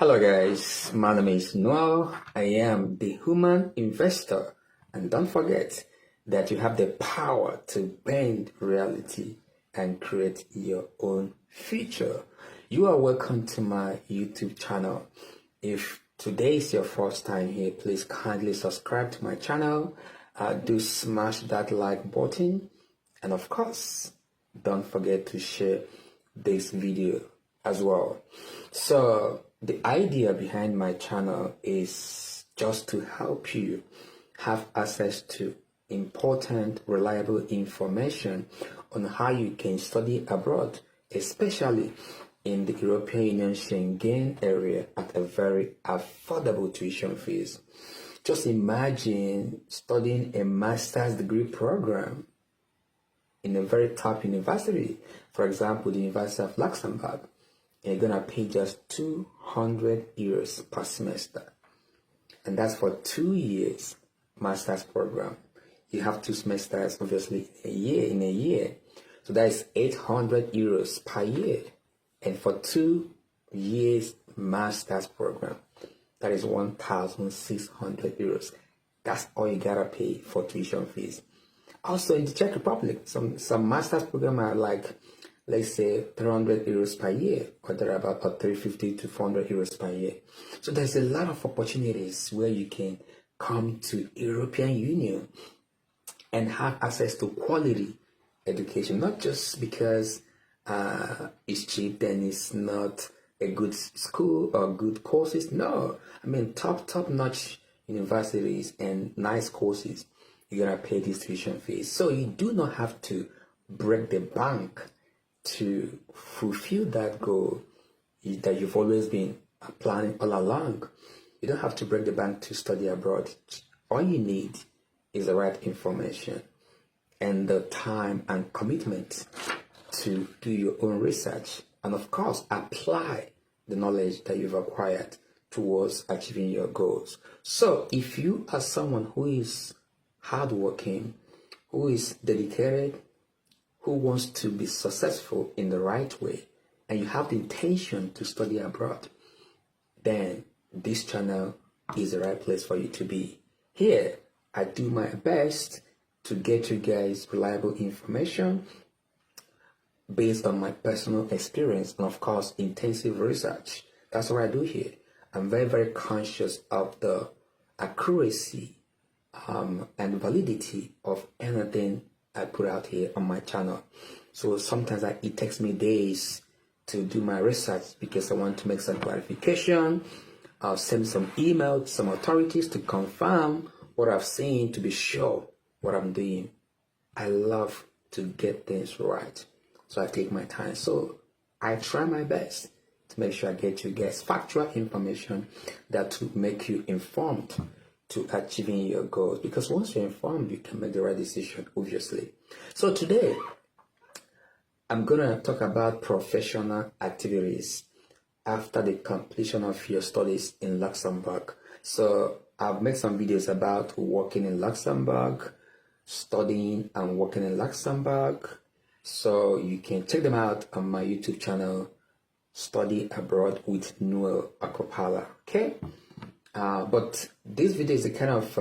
Hello guys, my name is Noel. I am the human investor, and don't forget that you have the power to bend reality and create your own future. You are welcome to my YouTube channel. If today is your first time here, please kindly subscribe to my channel. Do smash that like button, and of course, don't forget to share this video as well. So the idea behind my channel is just to help you have access to important, reliable information on how you can study abroad, especially in the European Union Schengen area at a very affordable tuition fees. Just imagine studying a master's degree program in a very top university, for example, the University of Luxembourg. You're gonna pay just 200 euros per semester, and that's for 2 years master's program. You have 2 semesters, obviously, in a year, so that is 800 euros per year, and for 2 years master's program, that is 1,600 euros. That's all you gotta pay for tuition fees. Also, in the Czech Republic, some master's program are like, let's say, 300 euros per year, or thereabout, or 350 to 400 euros per year. So there's a lot of opportunities where you can come to European Union and have access to quality education, not just because it's cheap, then it's not a good school or good courses. No, I mean top-notch universities and nice courses. You're gonna pay these tuition fees, so you do not have to break the bank to fulfill that goal that you've always been planning all along. You don't have to break the bank to study abroad. All you need is the right information and the time and commitment to do your own research, and of course apply the knowledge that you've acquired towards achieving your goals. So if you are someone who is hardworking, who is dedicated, who wants to be successful in the right way, and you have the intention to study abroad, then this channel is the right place for you to be. Here, I do my best to get you guys reliable information based on my personal experience and, of course, intensive research. That's what I do here. I'm very, very conscious of the accuracy and validity of anything I put out here on my channel. So sometimes it takes me days to do my research because I want to make some clarification. I'll send some email to some authorities to confirm what I've seen, to be sure what I'm doing. I love to get things right, so I take my time. So I try my best to make sure I get you guys factual information that will make you informed to achieving your goals, because once you're informed, you can make the right decision, obviously. So today, I'm gonna talk about professional activities after the completion of your studies in Luxembourg. So I've made some videos about working in Luxembourg, studying and working in Luxembourg. So you can check them out on my YouTube channel, Study Abroad with Noel Akopala, okay? But this video is a kind of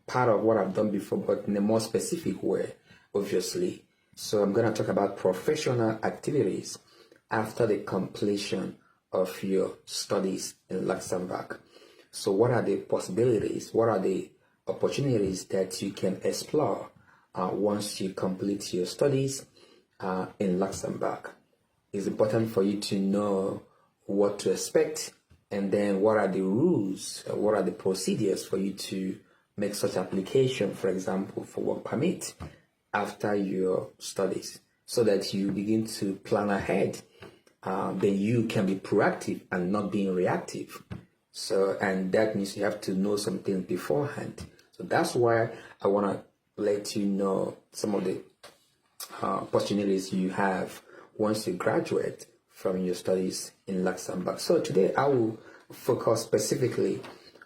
part of what I've done before, but in a more specific way, obviously. So I'm going to talk about professional activities after the completion of your studies in Luxembourg. So what are the possibilities? What are the opportunities that you can explore once you complete your studies in Luxembourg? It's important for you to know what to expect, and then what are the rules, what are the procedures for you to make such application, for example, for work permit after your studies, so that you begin to plan ahead. Then you can be proactive and not being reactive. So, and that means you have to know some things beforehand. So that's why I want to let you know some of the opportunities you have once you graduate from your studies in Luxembourg. So today I will focus specifically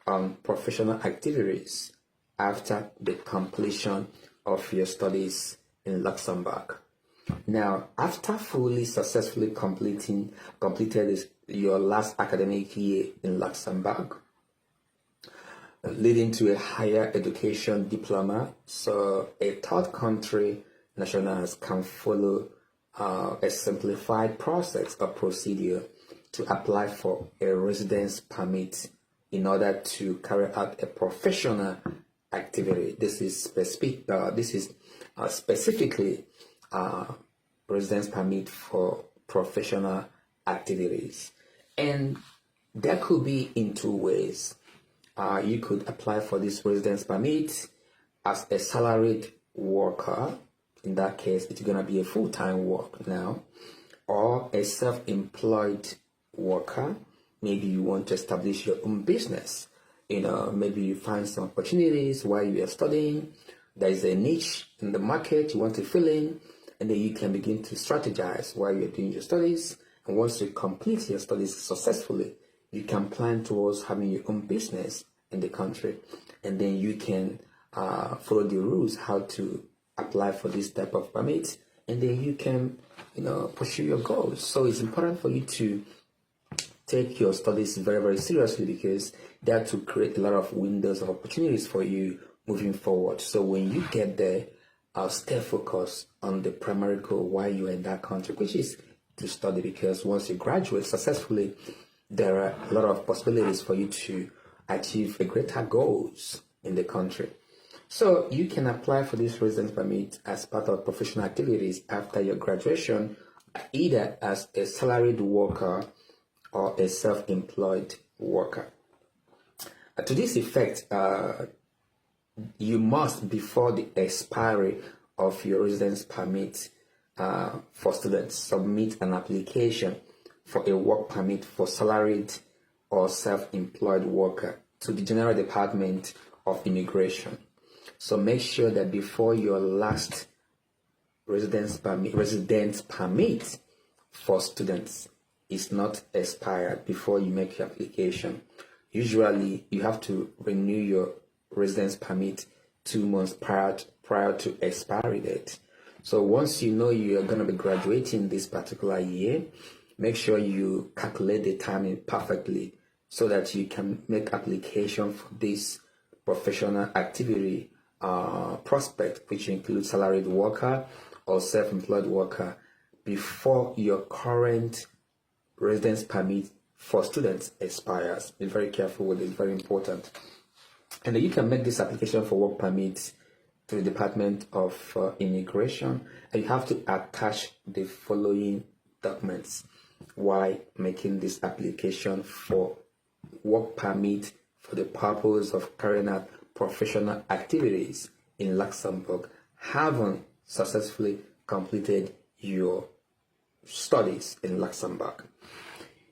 on professional activities after the completion of your studies in Luxembourg. Now, after fully successfully completed your last academic year in Luxembourg, leading to a higher education diploma. So a third country nationals can follow a simplified process or procedure to apply for a residence permit in order to carry out a professional activity. This is specifically residence permit for professional activities, and that could be in two ways. You could apply for this residence permit as a salaried worker. In that case, it's going to be a full-time work now, or a self-employed worker. Maybe you want to establish your own business. Maybe you find some opportunities while you are studying. There is a niche in the market you want to fill in, and then you can begin to strategize while you're doing your studies. And once you complete your studies successfully, you can plan towards having your own business in the country, and then you can follow the rules how to apply for this type of permit, and then you can pursue your goals. So it's important for you to take your studies very, very seriously, because that will create a lot of windows of opportunities for you moving forward. So when you get there, stay focused on the primary goal while you're in that country, which is to study, because once you graduate successfully, there are a lot of possibilities for you to achieve a greater goals in the country. So you can apply for this residence permit as part of professional activities after your graduation, either as a salaried worker or a self-employed worker. To this effect, you must, before the expiry of your residence permit for students, submit an application for a work permit for salaried or self-employed worker to the General Department of Immigration. So make sure that before your last residence permit for students is not expired, before you make your application. Usually you have to renew your residence permit 2 months prior to expiry date. So once you know you are going to be graduating this particular year, make sure you calculate the timing perfectly so that you can make application for this professional activity prospect, which includes salaried worker or self-employed worker, before your current residence permit for students expires. Be very careful with it, it's very important. And then you can make this application for work permits to the Department of Immigration, and you have to attach the following documents while making this application for work permit for the purpose of carrying out professional activities in Luxembourg, having successfully completed your studies in Luxembourg.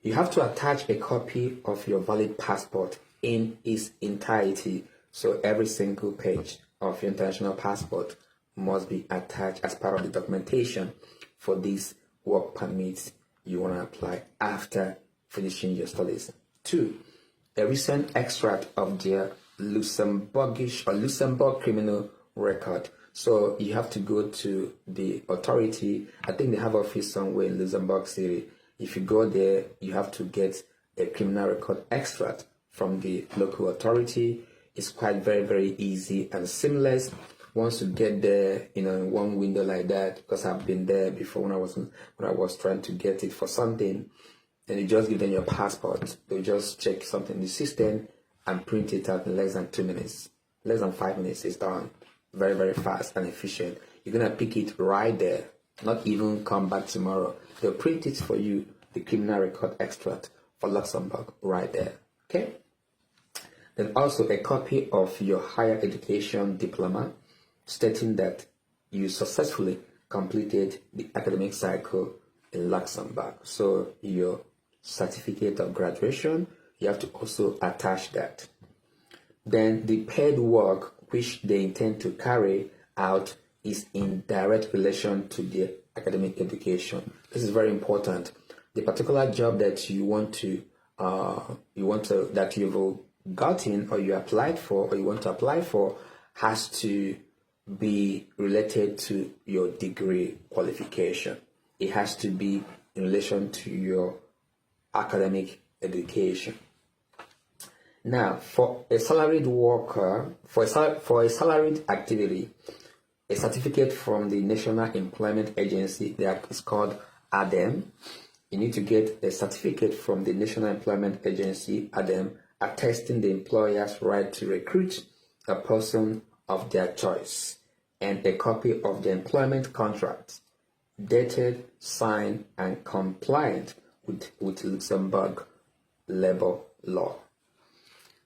You have to attach a copy of your valid passport in its entirety. So every single page of your international passport must be attached as part of the documentation for these work permits you want to apply after finishing your studies. 2, a recent extract of their Luxembourg criminal record. So you have to go to the authority. I think they have office somewhere in Luxembourg City. If you go there, you have to get a criminal record extract from the local authority. It's quite very, very easy and seamless. Once you get there, in one window like that, because I've been there before when I was trying to get it for something, and you just give them your passport. They'll just check something in the system and print it out in less than 2 minutes. Less than 5 minutes is done. Very, very fast and efficient. You're going to pick it right there. Not even come back tomorrow. They'll print it for you, the criminal record extract for Luxembourg, right there. Okay? Then also a copy of your higher education diploma stating that you successfully completed the academic cycle in Luxembourg. So your certificate of graduation, you have to also attach that. Then the paid work which they intend to carry out is in direct relation to their academic education. This is very important. The particular job that you want to that you've gotten or you applied for or you want to apply for has to be related to your degree qualification. It has to be in relation to your academic education. Now, for a salaried worker, for a salaried activity, a certificate from the National Employment Agency that is called ADEM. You need to get a certificate from the National Employment Agency, ADEM, attesting the employer's right to recruit a person of their choice, and a copy of the employment contract, dated, signed, and compliant with Luxembourg labor law.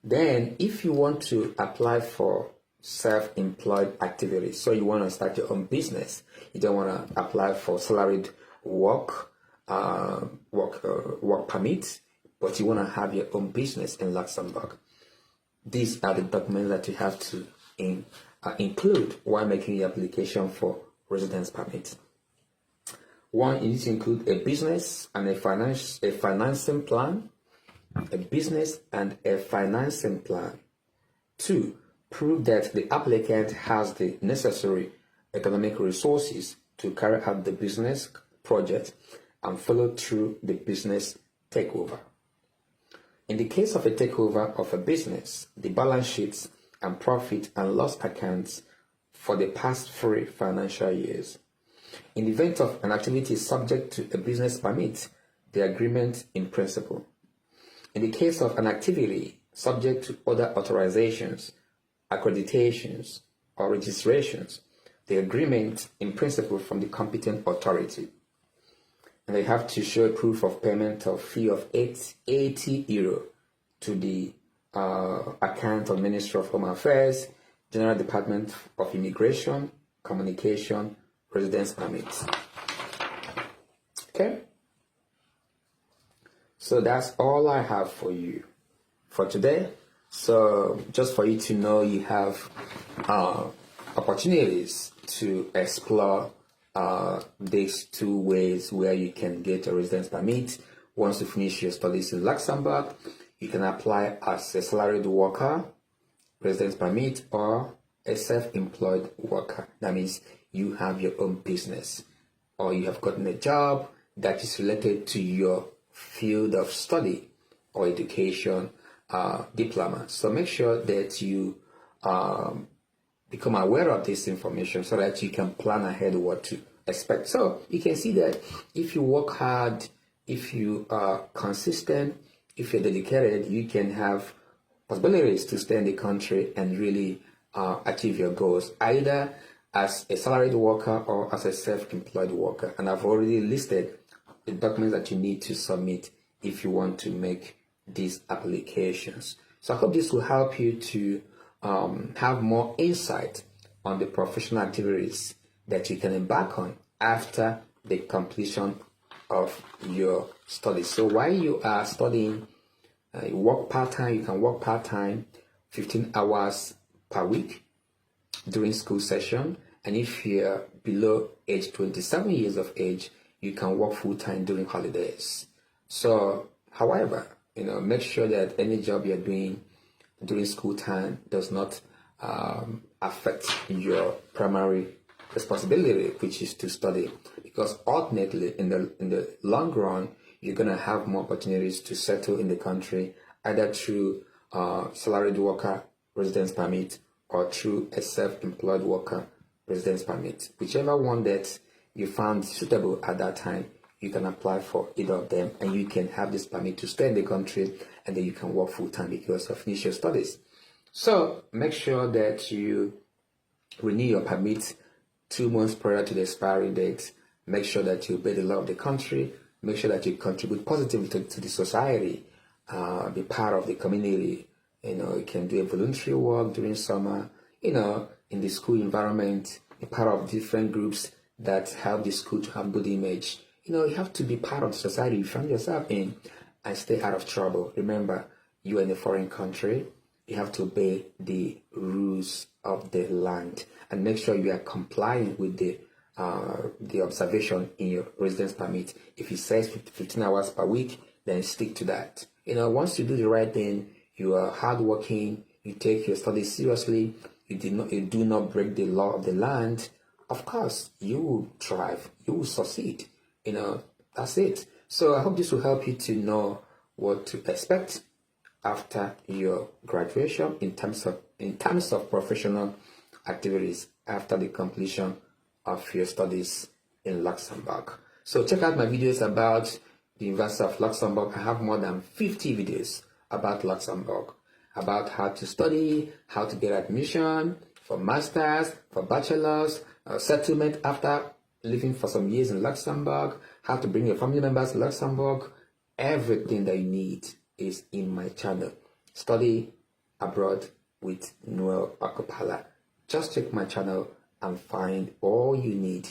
Then, if you want to apply for self-employed activity, so you want to start your own business, you don't want to apply for salaried work permit, but you want to have your own business in Luxembourg. These are the documents that you have to include while making the application for residence permit. One, you need to include a business and a financing plan. A business and a financing plan. 2, prove that the applicant has the necessary economic resources to carry out the business project and follow through the business takeover. In the case of a takeover of a business, the balance sheets and profit and loss accounts for the past 3 financial years. In the event of an activity subject to a business permit, the agreement in principle. In the case of an activity subject to other authorizations, accreditations, or registrations, the agreement in principle from the competent authority. And they have to show proof of payment of fee of €80 to the account of Ministry of Home Affairs, General Department of Immigration, Communication, Residence Permits. Okay? So that's all I have for you for today. So just for you to know, you have opportunities to explore these 2 ways where you can get a residence permit. Once you finish your studies in Luxembourg, you can apply as a salaried worker, residence permit, or a self-employed worker. That means you have your own business, or you have gotten a job that is related to your field of study or education diploma. So make sure that you become aware of this information so that you can plan ahead what to expect. So you can see that if you work hard, if you are consistent, if you're dedicated, you can have possibilities to stay in the country and really achieve your goals, either as a salaried worker or as a self-employed worker. And I've already listed the documents that you need to submit if you want to make these applications. So I hope this will help you to have more insight on the professional activities that you can embark on after the completion of your studies. So while you are studying, you work part-time, you can work part-time 15 hours per week during school session. And if you're below age 27 years of age, you can work full-time during holidays. So, however, make sure that any job you're doing during school time does not affect your primary responsibility, which is to study. Because ultimately, in the long run, you're going to have more opportunities to settle in the country, either through salaried worker residence permit or through a self-employed worker residence permit. Whichever one that you found suitable at that time, you can apply for either of them, and you can have this permit to stay in the country, and then you can work full-time because you finish your studies. So make sure that you renew your permit 2 months prior to the expiry date. Make sure that you obey the law of the country. Make sure that you contribute positively to the society, be part of the community. You can do a voluntary work during summer, in the school environment, be part of different groups that help the school to have good image. You have to be part of the society you find yourself in and stay out of trouble. Remember, you are in a foreign country. You have to obey the rules of the land and make sure you are complying with the observation in your residence permit. If it says 15 hours per week, then stick to that. Once you do the right thing, you are hardworking, you take your studies seriously, you do not break the law of the land, of course, you will thrive, you will succeed. That's it. So I hope this will help you to know what to expect after your graduation in terms of professional activities after the completion of your studies in Luxembourg. So check out my videos about the University of Luxembourg. I have more than 50 videos about Luxembourg, about how to study, how to get admission for masters, for bachelors, settlement after living for some years in Luxembourg, how to bring your family members to Luxembourg. Everything that you need is in my channel, Study Abroad with Noel Acapella. Just check my channel and find all you need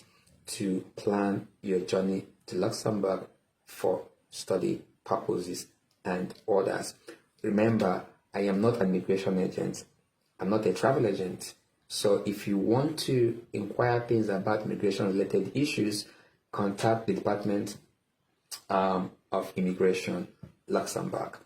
to plan your journey to Luxembourg for study purposes and others. Remember, I am not an immigration agent. I'm not a travel agent. So if you want to inquire things about immigration related issues, contact the Department of Immigration, Luxembourg.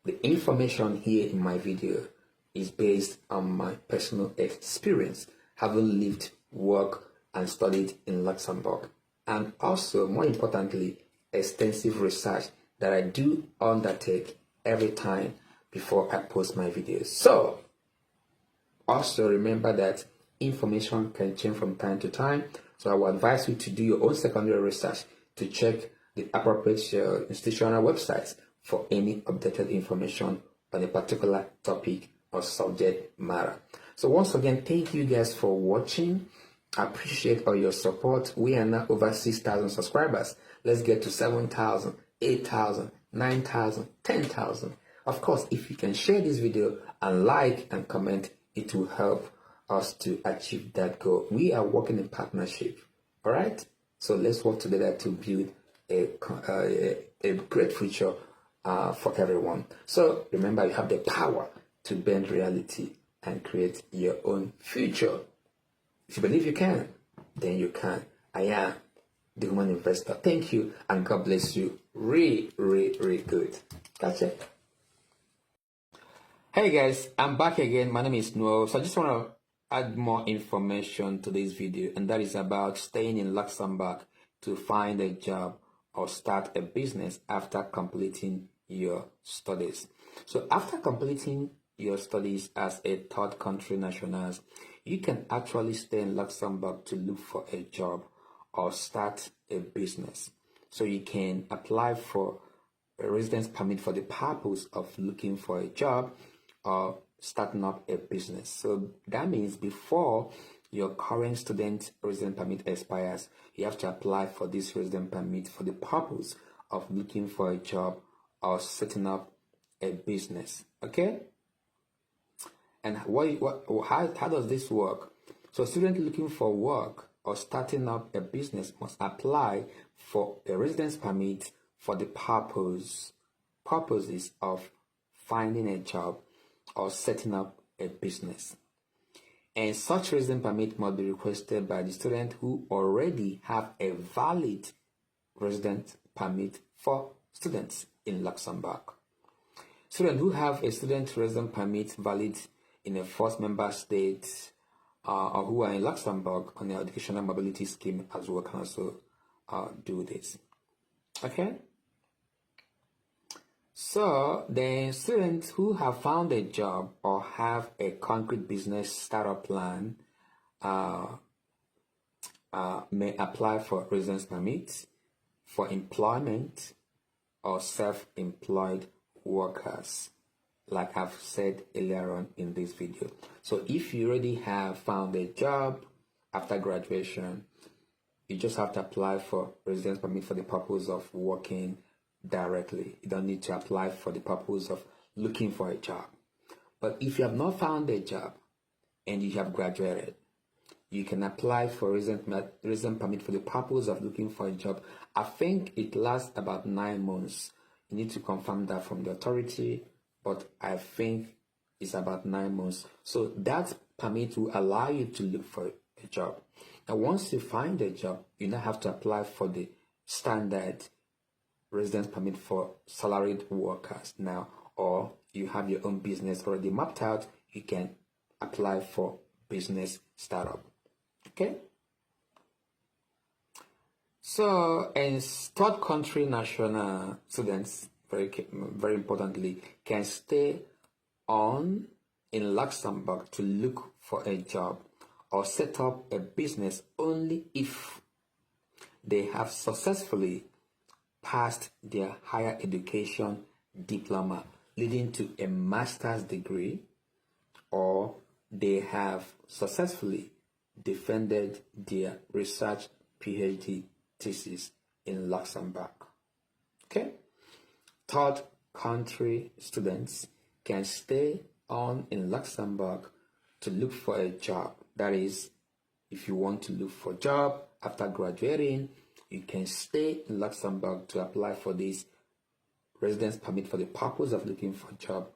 The information here in my video is based on my personal experience, having lived, worked, and studied in Luxembourg, and also, more importantly, extensive research that I do undertake every time before I post my videos. So, also remember that information can change from time to time, so I will advise you to do your own secondary research to check the appropriate institutional websites for any updated information on a particular topic or subject matter. So once again, thank you guys for watching. I appreciate all your support. We are now over 6,000 subscribers. Let's get to 7,000, 8,000, 9,000, 10,000. Of course, if you can share this video and like and comment, it will help us to achieve that goal. We are working in partnership. All right? So let's work together to build a great future for everyone. So remember, you have the power to bend reality and create your own future. If you believe you can, then you can. I am the Human Investor. Thank you, and God bless you. Really good. Gotcha. Hey guys, I'm back again. My name is Noel. So I just want to add more information to this video, and that is about staying in Luxembourg to find a job or start a business after completing your studies. So after completing your studies as a third country national, you can actually stay in Luxembourg to look for a job or start a business. So you can apply for a residence permit for the purpose of looking for a job or starting up a business. So that means before your current student residence permit expires, you have to apply for this residence permit for the purpose of looking for a job or setting up a business. Okay? And how does this work? So a student looking for work or starting up a business must apply for a residence permit for the purposes of finding a job or setting up a business. And such residence permit must be requested by the student who already have a valid residence permit for students in Luxembourg. Students who have a student residence permit valid in a first member state or who are in Luxembourg on the educational mobility scheme as well can also do this. Okay? So then students who have found a job or have a concrete business startup plan may apply for residence permits for employment or self-employed workers, like I've said earlier on in this video. So if you already have found a job after graduation, you just have to apply for residence permit for the purpose of working directly. You don't need to apply for the purpose of looking for a job. But if you have not found a job and you have graduated, you can apply for residence permit for the purpose of looking for a job. I think it lasts about 9 months. You need to confirm that from the authority, but I think it's about 9 months. So that permit will allow you to look for a job. Now, once you find a job, you now have to apply for the standard residence permit for salaried workers now, or you have your own business already mapped out, you can apply for business startup. Okay? So, and third country national students, very importantly, can stay on in Luxembourg to look for a job or set up a business only if they have successfully passed their higher education diploma leading to a master's degree, or they have successfully defended their research PhD thesis in Luxembourg. Okay? Third country students can stay on in Luxembourg to look for a job. That is, if you want to look for a job after graduating, you can stay in Luxembourg to apply for this residence permit for the purpose of looking for a job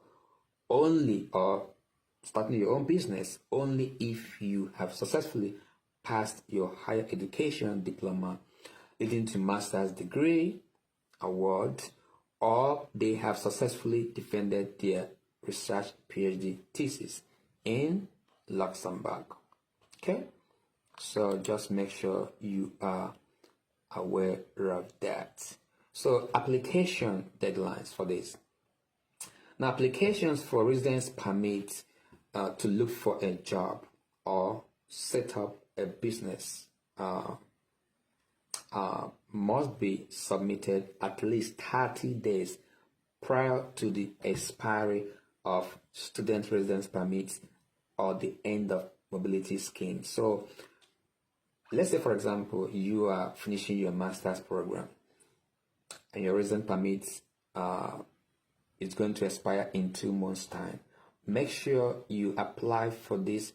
only, or starting your own business only if you have successfully passed your higher education diploma leading to master's degree award, or they have successfully defended their research PhD thesis in Luxembourg. Okay, so just make sure you are aware of that. So application deadlines for this. Now, applications for residence permit to look for a job or set up a business must be submitted at least 30 days prior to the expiry of student residence permits or the end of mobility scheme. So let's say, for example, you are finishing your master's program and your residence permit is going to expire in 2 months' time. Make sure you apply for this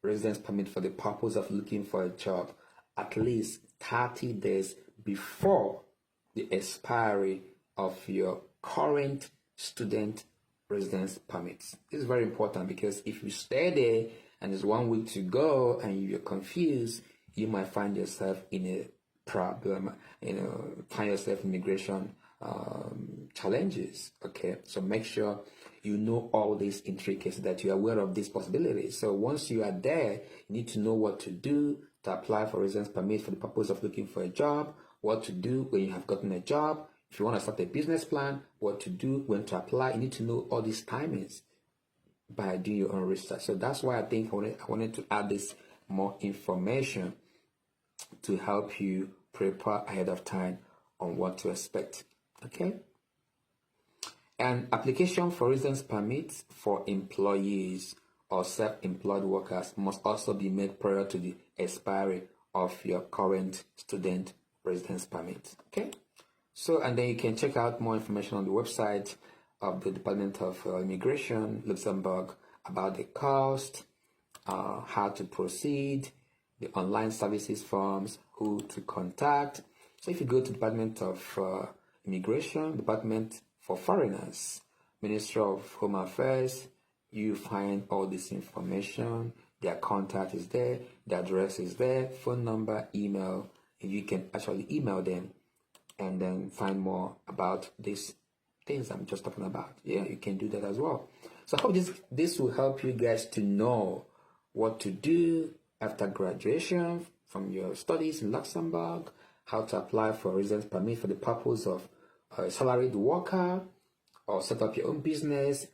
residence permit for the purpose of looking for a job at least 30 days before the expiry of your current student residence permits. This is very important because if you stay there and there's 1 week to go and you're confused, you might find yourself in a problem, find yourself in immigration challenges. Okay, so make sure you know all these intricacies, that you're aware of these possibilities. So once you are there, you need to know what to do to apply for residence permit for the purpose of looking for a job, what to do when you have gotten a job, if you want to start a business plan, what to do, when to apply. You need to know all these timings by doing your own research. So that's why I think I wanted to add this more information to help you prepare ahead of time on what to expect. Okay? An application for residence permits for employees or self-employed workers must also be made prior to the expiry of your current student residence permit. Okay? So, and then you can check out more information on the website of the Department of Immigration, Luxembourg, about the cost, how to proceed, the online services forms, who to contact. So if you go to Department of Immigration, Department for Foreigners, Ministry of Home Affairs, you find all this information. Their contact is there, the address is there, phone number, email, and you can actually email them and then find more about these things I'm just talking about. Yeah, you can do that as well. So I hope this will help you guys to know what to do after graduation from your studies in Luxembourg, how to apply for a residence permit for the purpose of a salaried worker, or set up your own business,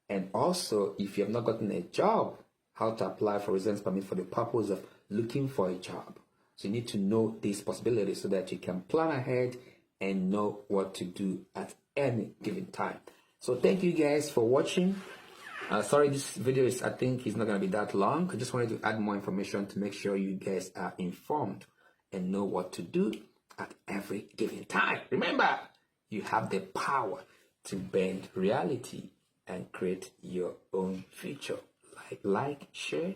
and also if you have not gotten a job, how to apply for residence permit for the purpose of looking for a job. So you need to know these possibilities so that you can plan ahead and know what to do at any given time. So thank you guys for watching. Sorry, this video I think is not going to be that long. I just wanted to add more information to make sure you guys are informed and know what to do at every given time. Remember, you have the power to bend reality and create your own future. Like, share,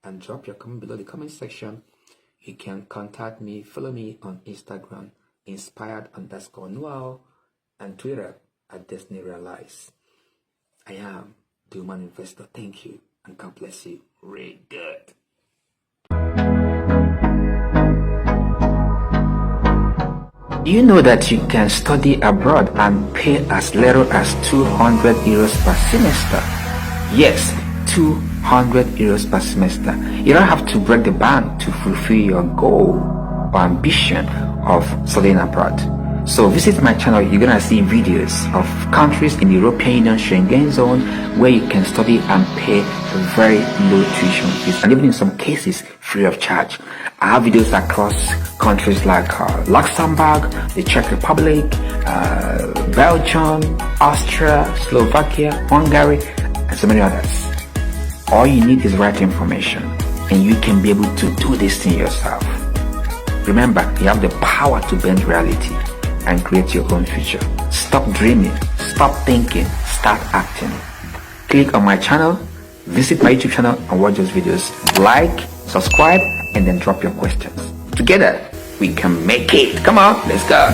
and drop your comment below the comment section. You can contact me, follow me on Instagram, inspired_Noel, and Twitter at Destiny Realize. I am the Human Investor. Thank you, and God bless you. Really good. You know that you can study abroad and pay as little as 200 euros per semester. Yes, 200 euros per semester. You don't have to break the bank to fulfill your goal or ambition of studying abroad. So visit my channel. You're gonna see videos of countries in the European Union Schengen zone where you can study and pay very low tuition fees, and even in some cases free of charge. I have videos across countries like Luxembourg, the Czech Republic, Belgium, Austria, Slovakia, Hungary, and so many others. All you need is right information, and you can be able to do this thing yourself. Remember, you have the power to bend reality and create your own future. Stop dreaming, stop thinking, start acting. Click on my channel, visit my YouTube channel and watch those videos. Like, subscribe, and then drop your questions. Together, we can make it. Come on, let's go.